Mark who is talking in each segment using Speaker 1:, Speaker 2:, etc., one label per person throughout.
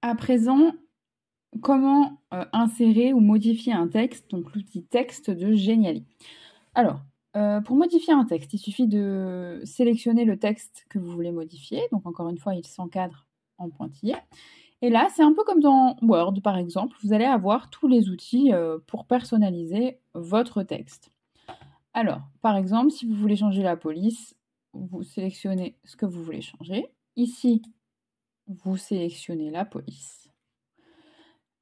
Speaker 1: À présent, comment insérer ou modifier un texte, donc l'outil texte de Geniali. Alors, pour modifier un texte, il suffit de sélectionner le texte que vous voulez modifier. Donc encore une fois, il s'encadre en pointillé. Et là, c'est un peu comme dans Word, par exemple. Vous allez avoir tous les outils pour personnaliser votre texte. Alors, par exemple, si vous voulez changer la police, vous sélectionnez ce que vous voulez changer. Ici, vous sélectionnez la police.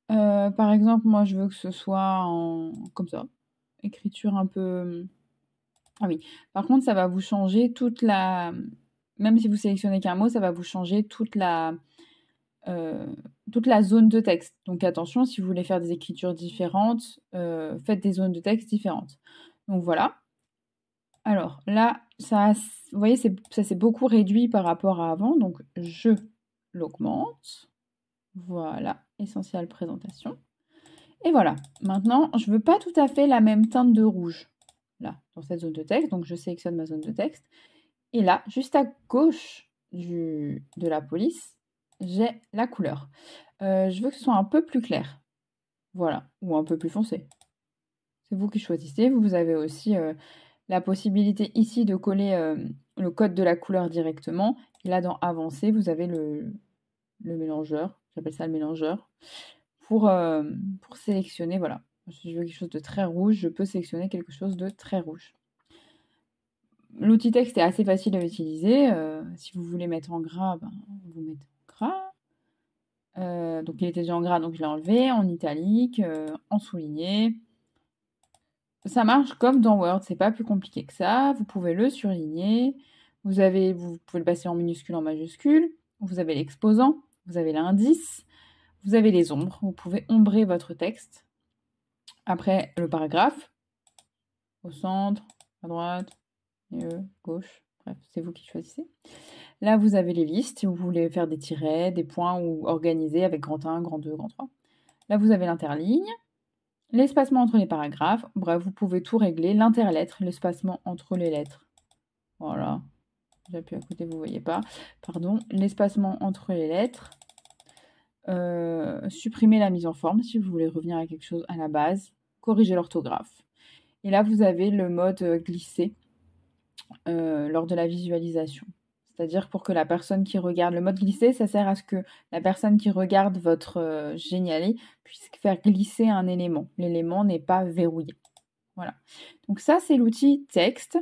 Speaker 1: Par exemple, moi, je veux que ce soit comme ça, écriture un peu. Ah oui, par contre, ça va vous changer toute la même si vous sélectionnez qu'un mot, ça va vous changer toute la zone de texte. Donc attention, si vous voulez faire des écritures différentes, faites des zones de texte différentes. Donc voilà. Alors là, vous voyez, ça s'est beaucoup réduit par rapport à avant, donc je l'augmente. Voilà, essentiel présentation. Et voilà, maintenant, je ne veux pas tout à fait la même teinte de rouge, là, dans cette zone de texte. Donc, je sélectionne ma zone de texte. Et là, juste à gauche de la police, j'ai la couleur. Je veux que ce soit un peu plus clair. Voilà, ou un peu plus foncé. C'est vous qui choisissez. Vous avez aussi la possibilité ici de coller le code de la couleur directement. Et là, dans Avancer, vous avez le mélangeur. J'appelle ça le mélangeur. Pour sélectionner, voilà. Si je veux quelque chose de très rouge, je peux sélectionner quelque chose de très rouge. L'outil texte est assez facile à utiliser. Si vous voulez mettre en gras, vous mettez en gras. Donc il était déjà en gras, donc je l'ai enlevé, en italique, en souligné. Ça marche comme dans Word, c'est pas plus compliqué que ça. Vous pouvez le surligner. Vous pouvez le passer en minuscule, en majuscule. Vous avez l'exposant, vous avez l'indice, vous avez les ombres. Vous pouvez ombrer votre texte. Après, le paragraphe, au centre, à droite, milieu, gauche, bref, c'est vous qui choisissez. Là, vous avez les listes, si vous voulez faire des tirets, des points ou organiser avec grand 1, grand 2, grand 3. Là, vous avez l'interligne, l'espacement entre les paragraphes, bref, vous pouvez tout régler, l'interlettre, l'espacement entre les lettres. Voilà, j'appuie à côté, vous ne voyez pas. Pardon, l'espacement entre les lettres. Supprimer la mise en forme si vous voulez revenir à quelque chose à la base. Corriger l'orthographe. Et là, vous avez le mode glisser lors de la visualisation. C'est-à-dire pour que la personne qui regarde, le mode glisser, ça sert à ce que la personne qui regarde votre Geniali puisse faire glisser un élément. L'élément n'est pas verrouillé. Voilà. Donc ça, c'est l'outil texte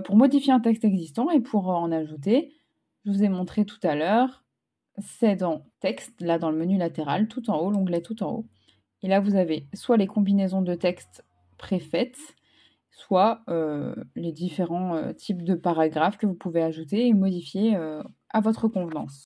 Speaker 1: pour modifier un texte existant et pour en ajouter. Je vous ai montré tout à l'heure. C'est dans texte, là dans le menu latéral, tout en haut, l'onglet tout en haut. Et là, vous avez soit les combinaisons de texte préfaites, soit les différents types de paragraphes que vous pouvez ajouter et modifier à votre convenance.